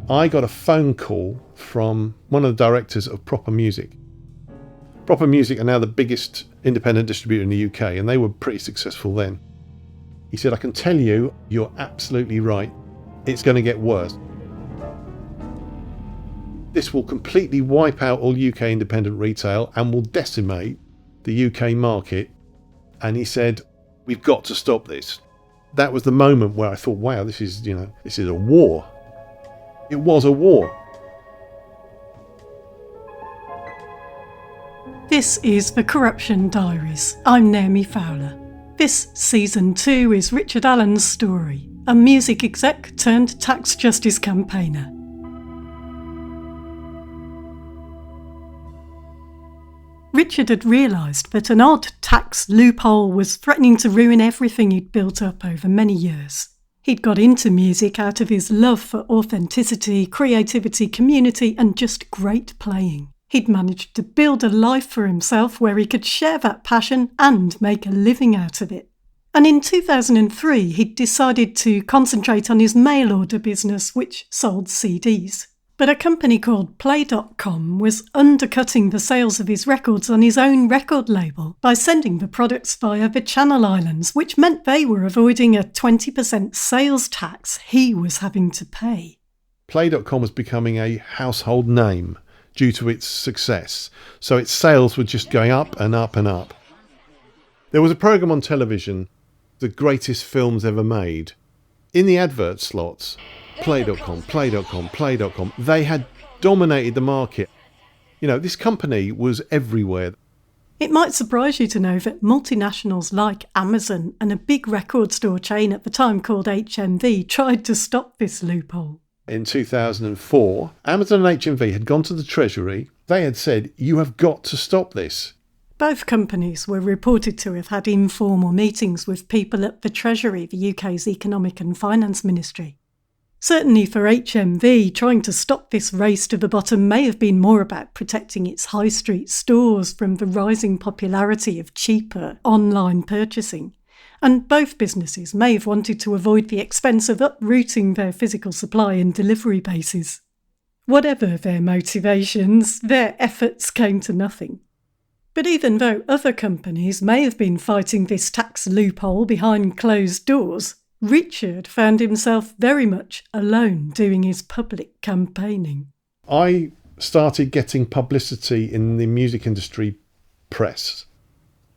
I got a phone call from one of the directors of Proper Music. Proper Music are now the biggest independent distributor in the UK, and they were pretty successful then. He said, I can tell you, you're absolutely right. It's going to get worse. This will completely wipe out all UK independent retail and will decimate the UK market. And he said, we've got to stop this. That was the moment where I thought, wow, this is a war. It was a war. This is The Corruption Diaries. I'm Naomi Fowler. This Season 2 is Richard Allen's story, a music exec turned tax justice campaigner. Richard had realised that an odd tax loophole was threatening to ruin everything he'd built up over many years. He'd got into music out of his love for authenticity, creativity, community, and just great playing. He'd managed to build a life for himself where he could share that passion and make a living out of it. And in 2003, he'd decided to concentrate on his mail order business, which sold CDs. But a company called Play.com was undercutting the sales of his records on his own record label by sending the products via the Channel Islands, which meant they were avoiding a 20% sales tax he was having to pay. Play.com was becoming a household name due to its success, so its sales were just going up and up and up. There was a programme on television, The Greatest Films Ever Made. In the advert slots, Play.com, Play.com, Play.com. They had dominated the market. This company was everywhere. It might surprise you to know that multinationals like Amazon and a big record store chain at the time called HMV tried to stop this loophole. In 2004, Amazon and HMV had gone to the Treasury. They had said, you have got to stop this. Both companies were reported to have had informal meetings with people at the Treasury, the UK's Economic and Finance Ministry. Certainly for HMV, trying to stop this race to the bottom may have been more about protecting its high street stores from the rising popularity of cheaper online purchasing. And both businesses may have wanted to avoid the expense of uprooting their physical supply and delivery bases. Whatever their motivations, their efforts came to nothing. But even though other companies may have been fighting this tax loophole behind closed doors, Richard found himself very much alone doing his public campaigning. I started getting publicity in the music industry press.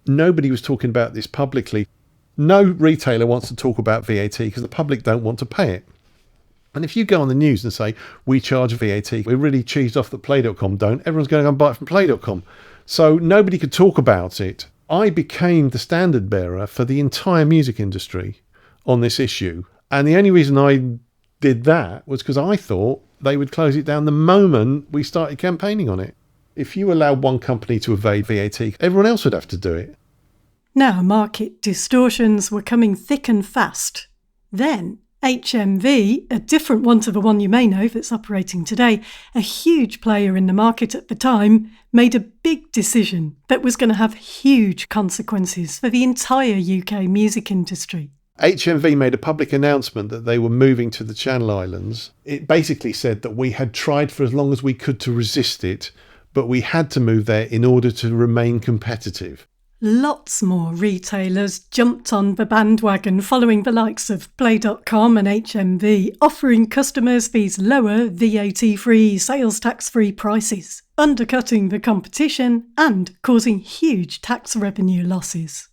Nobody was talking about this publicly. No retailer wants to talk about VAT because the public don't want to pay it. And if you go on the news and say, we charge VAT, we're really cheesed off that Play.com don't, everyone's going to go and buy it from Play.com. So nobody could talk about it. I became the standard bearer for the entire music industry on this issue. And the only reason I did that was because I thought they would close it down the moment we started campaigning on it. If you allowed one company to evade VAT, everyone else would have to do it. Now market distortions were coming thick and fast. Then HMV, a different one to the one you may know that's operating today, a huge player in the market at the time, made a big decision that was going to have huge consequences for the entire UK music industry. HMV made a public announcement that they were moving to the Channel Islands. It basically said that we had tried for as long as we could to resist it, but we had to move there in order to remain competitive. Lots more retailers jumped on the bandwagon following the likes of Play.com and HMV, offering customers these lower VAT-free, sales tax-free prices, undercutting the competition and causing huge tax revenue losses.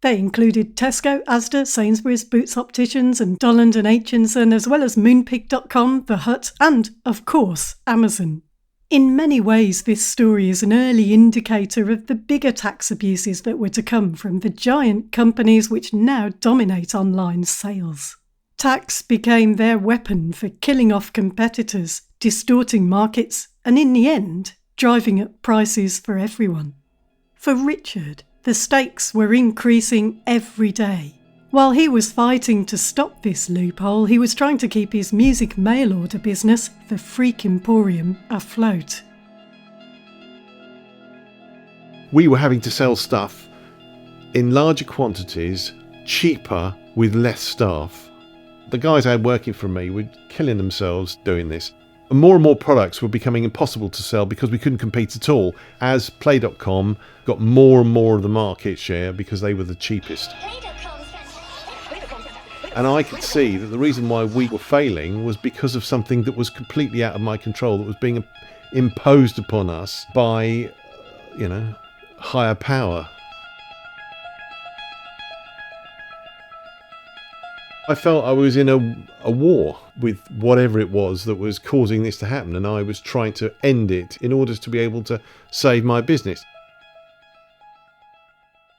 They included Tesco, Asda, Sainsbury's, Boots Opticians and Dolland and Aitchinson, as well as Moonpig.com, The Hut and, of course, Amazon. In many ways, this story is an early indicator of the bigger tax abuses that were to come from the giant companies which now dominate online sales. Tax became their weapon for killing off competitors, distorting markets, and in the end, driving up prices for everyone. For Richard, the stakes were increasing every day. While he was fighting to stop this loophole, he was trying to keep his music mail order business, the Freak Emporium, afloat. We were having to sell stuff in larger quantities, cheaper, with less staff. The guys I had working for me were killing themselves doing this. And more products were becoming impossible to sell because we couldn't compete at all, as Play.com got more and more of the market share because they were the cheapest. And I could see that the reason why we were failing was because of something that was completely out of my control, that was being imposed upon us by, higher power. I felt I was in a war with whatever it was that was causing this to happen, and I was trying to end it in order to be able to save my business.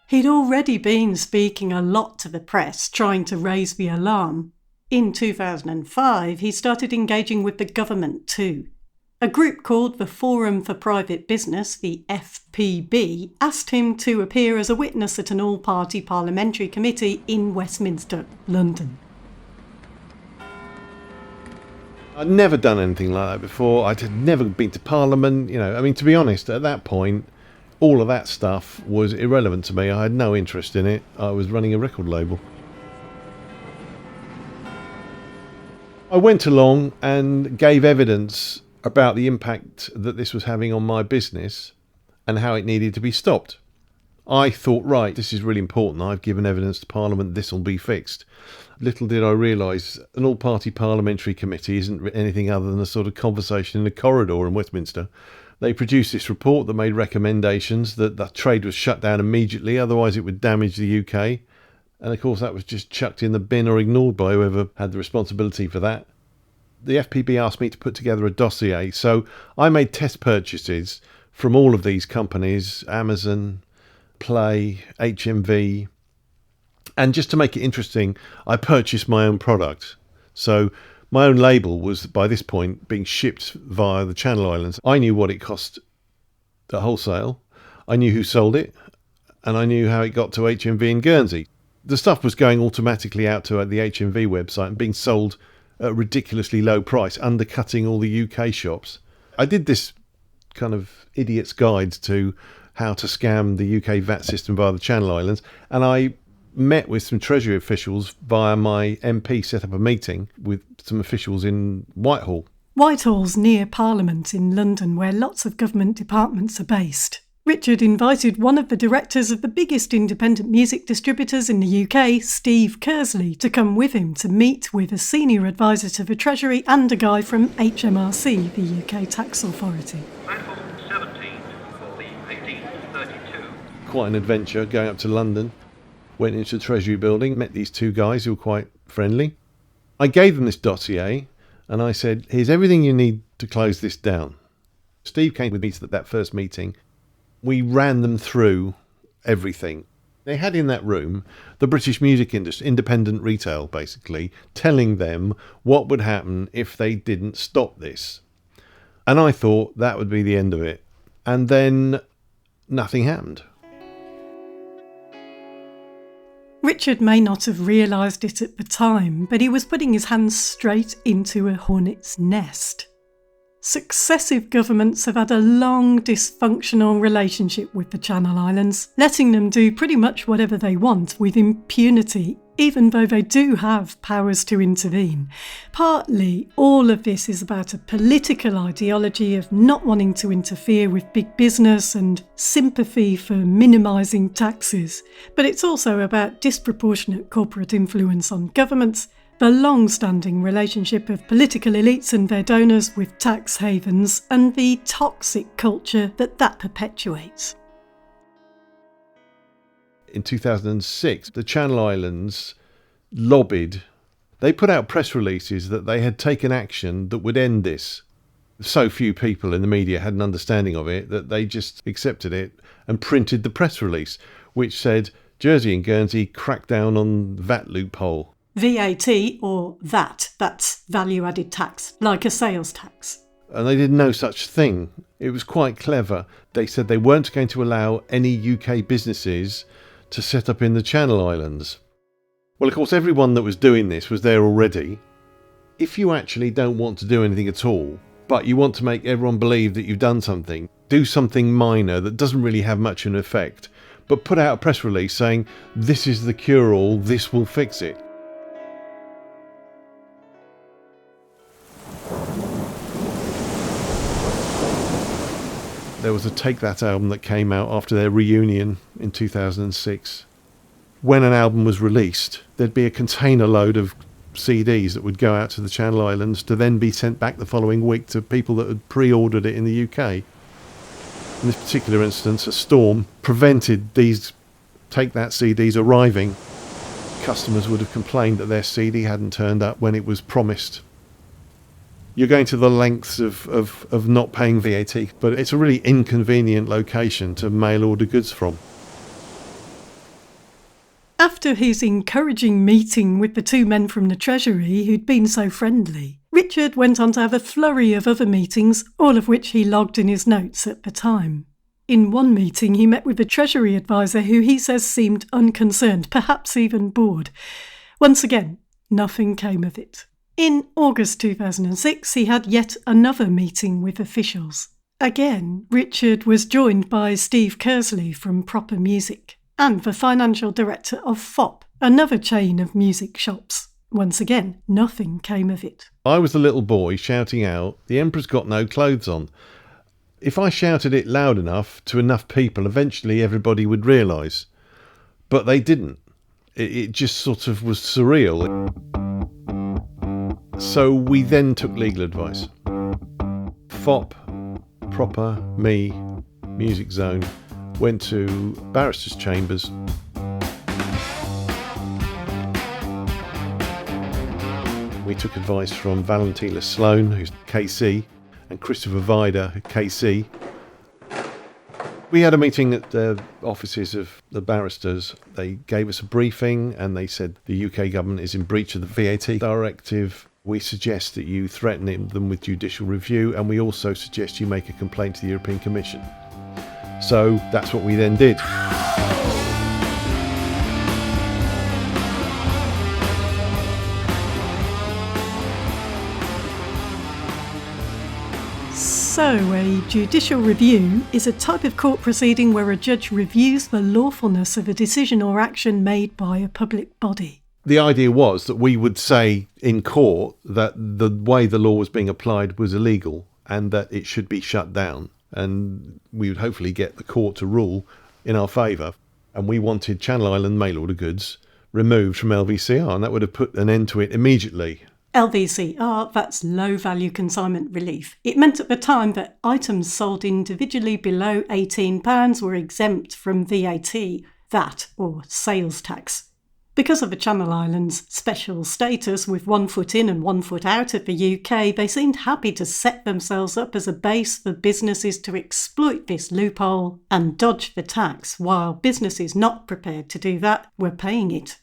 He'd already been speaking a lot to the press, trying to raise the alarm. In 2005, he started engaging with the government too. A group called the Forum for Private Business, the FPB, asked him to appear as a witness at an all-party parliamentary committee in Westminster, London. I'd never done anything like that before. I'd never been to Parliament. To be honest, at that point, all of that stuff was irrelevant to me. I had no interest in it. I was running a record label. I went along and gave evidence about the impact that this was having on my business and how it needed to be stopped. I thought, right, this is really important. I've given evidence to Parliament, this will be fixed. Little did I realise an all-party parliamentary committee isn't anything other than a sort of conversation in a corridor in Westminster. They produced this report that made recommendations that the trade was shut down immediately, otherwise it would damage the UK. And of course that was just chucked in the bin or ignored by whoever had the responsibility for that. The FPB asked me to put together a dossier, so I made test purchases from all of these companies, Amazon, Play, HMV, and just to make it interesting, I purchased my own product. So my own label was, by this point, being shipped via the Channel Islands. I knew what it cost at wholesale, I knew who sold it, and I knew how it got to HMV in Guernsey. The stuff was going automatically out to the HMV website and being sold at a ridiculously low price, undercutting all the UK shops. I did this kind of idiot's guide to how to scam the UK VAT system via the Channel Islands, and I met with some Treasury officials via my MP, set up a meeting with some officials in Whitehall. Whitehall's near Parliament in London, where lots of government departments are based. Richard invited one of the directors of the biggest independent music distributors in the UK, Steve Kersley, to come with him to meet with a senior advisor to the Treasury and a guy from HMRC, the UK tax authority. Platform 17 for the 1832. Quite an adventure going up to London. Went into the Treasury building, met these two guys who were quite friendly. I gave them this dossier and I said, here's everything you need to close this down. Steve came with me to that first meeting. We ran them through everything. They had in that room the British music industry, independent retail basically, telling them what would happen if they didn't stop this. And I thought that would be the end of it. And then nothing happened. Richard may not have realised it at the time, but he was putting his hands straight into a hornet's nest. Successive governments have had a long dysfunctional relationship with the Channel Islands, letting them do pretty much whatever they want with impunity, even though they do have powers to intervene. Partly, all of this is about a political ideology of not wanting to interfere with big business and sympathy for minimising taxes, but it's also about disproportionate corporate influence on governments, the long-standing relationship of political elites and their donors with tax havens, and the toxic culture that perpetuates. In 2006, the Channel Islands lobbied. They put out press releases that they had taken action that would end this. So few people in the media had an understanding of it that they just accepted it and printed the press release, which said, Jersey and Guernsey cracked down on VAT loophole. VAT, or VAT, that's value-added tax, like a sales tax. And they did no such thing. It was quite clever. They said they weren't going to allow any UK businesses to set up in the Channel Islands. Well, of course, everyone that was doing this was there already. If you actually don't want to do anything at all, but you want to make everyone believe that you've done something, do something minor that doesn't really have much of an effect, but put out a press release saying, this is the cure-all, this will fix it. There was a Take That album that came out after their reunion in 2006. When an album was released, there'd be a container load of CDs that would go out to the Channel Islands to then be sent back the following week to people that had pre-ordered it in the UK. In this particular instance, a storm prevented these Take That CDs arriving. Customers would have complained that their CD hadn't turned up when it was promised. You're going to the lengths of not paying VAT, but it's a really inconvenient location to mail order goods from. After his encouraging meeting with the two men from the Treasury who'd been so friendly, Richard went on to have a flurry of other meetings, all of which he logged in his notes at the time. In one meeting, he met with a Treasury advisor who he says seemed unconcerned, perhaps even bored. Once again, nothing came of it. In August 2006, he had yet another meeting with officials. Again, Richard was joined by Steve Kersley from Proper Music and the financial director of FOP, another chain of music shops. Once again, nothing came of it. I was the little boy shouting out, "The Emperor's got no clothes on." If I shouted it loud enough to enough people, eventually everybody would realise. But they didn't. It just sort of was surreal. So we then took legal advice. FOP, Proper, me, Music Zone, went to barristers' chambers. We took advice from Valentina Sloan, who's KC, and Christopher Vida, KC. We had a meeting at the offices of the barristers. They gave us a briefing and they said the UK government is in breach of the VAT directive. We suggest that you threaten them with judicial review, and we also suggest you make a complaint to the European Commission. So that's what we then did. So, a judicial review is a type of court proceeding where a judge reviews the lawfulness of a decision or action made by a public body. The idea was that we would say in court that the way the law was being applied was illegal and that it should be shut down. And we would hopefully get the court to rule in our favour. And we wanted Channel Island mail order goods removed from LVCR, and that would have put an end to it immediately. LVCR, that's low value consignment relief. It meant at the time that items sold individually below £18 were exempt from VAT or sales tax. Because of the Channel Islands' special status with 1 foot in and 1 foot out of the UK, they seemed happy to set themselves up as a base for businesses to exploit this loophole and dodge the tax, while businesses not prepared to do that were paying it.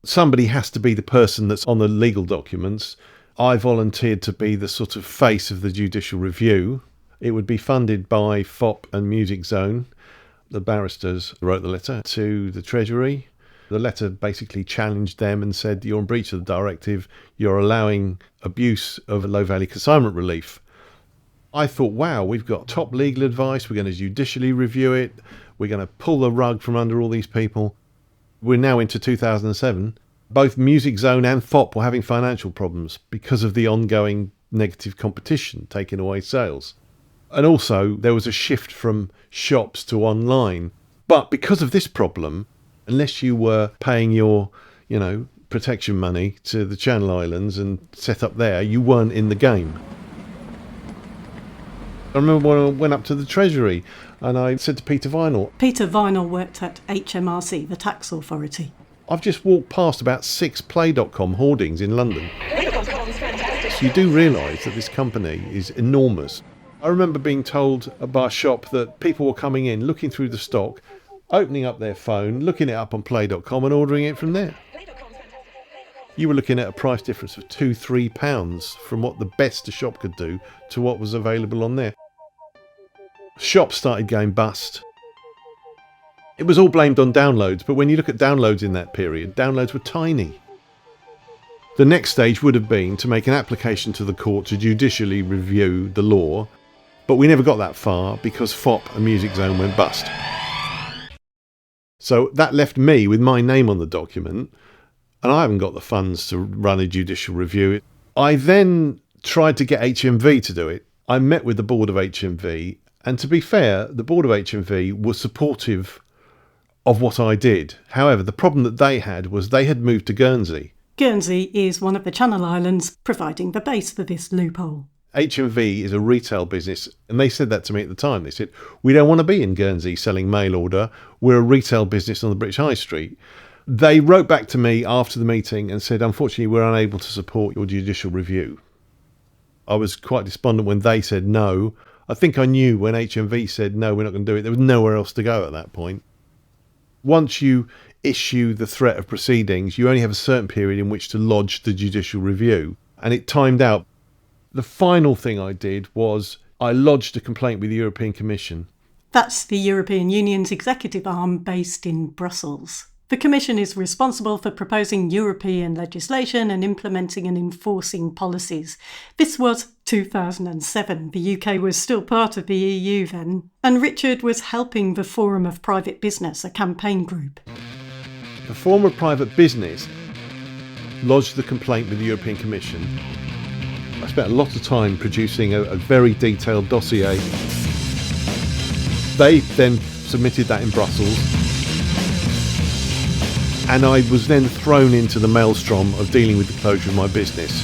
Somebody has to be the person that's on the legal documents. I volunteered to be the sort of face of the judicial review. It would be funded by FOP and Music Zone. The barristers wrote the letter to the Treasury. The letter basically challenged them and said, you're in breach of the directive, you're allowing abuse of low-value consignment relief. I thought, wow, we've got top legal advice, we're going to judicially review it, we're going to pull the rug from under all these people. We're now into 2007. Both Music Zone and FOP were having financial problems because of the ongoing negative competition taking away sales. And also, there was a shift from shops to online. But because of this problem, unless you were paying your, protection money to the Channel Islands and set up there, you weren't in the game. I remember when I went up to the Treasury and I said to Peter Vinall. Peter Vinall worked at HMRC, the tax authority. I've just walked past about 6 Play.com hoardings in London. So you do realise that this company is enormous. I remember being told by a shop that people were coming in, looking through the stock, opening up their phone, looking it up on Play.com and ordering it from there. You were looking at a price difference of £2-3 from what the best a shop could do to what was available on there. Shops started going bust. It was all blamed on downloads, but when you look at downloads in that period, downloads were tiny. The next stage would have been to make an application to the court to judicially review the law, but we never got that far because FOP and Music Zone went bust. So that left me with my name on the document, and I haven't got the funds to run a judicial review. I then tried to get HMV to do it. I met with the board of HMV, And to be fair, the board of HMV was supportive of what I did. However, the problem that they had was they had moved to Guernsey. Guernsey is one of the Channel Islands, providing the base for this loophole. HMV is a retail business, and they said that to me at the time. They said, we don't want to be in Guernsey selling mail order. We're a retail business on the British High Street. They wrote back to me after the meeting and said, unfortunately, we're unable to support your judicial review. I was quite despondent when they said no. I think I knew when HMV said, no, we're not going to do it. There was nowhere else to go at that point. Once you issue the threat of proceedings, you only have a certain period in which to lodge the judicial review. And it timed out. The final thing I did was I lodged a complaint with the European Commission. That's the European Union's executive arm based in Brussels. The Commission is responsible for proposing European legislation and implementing and enforcing policies. This was 2007. The UK was still part of the EU then, and Richard was helping the Forum of Private Business, a campaign group. The Forum of Private Business lodged the complaint with the European Commission. I spent a lot of time producing a very detailed dossier. They then submitted that in Brussels. And I was then thrown into the maelstrom of dealing with the closure of my business,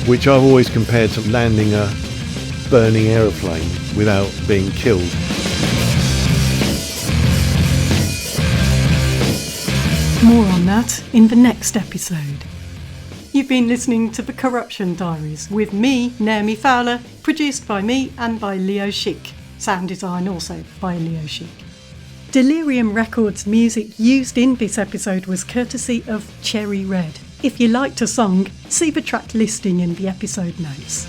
which I've always compared to landing a burning aeroplane without being killed. More on that in the next episode. You've been listening to The Corruption Diaries with me, Naomi Fowler, produced by me and by Leo Schick. Sound design also by Leo Schick. Delirium Records music used in this episode was courtesy of Cherry Red. If you liked a song, see the track listing in the episode notes.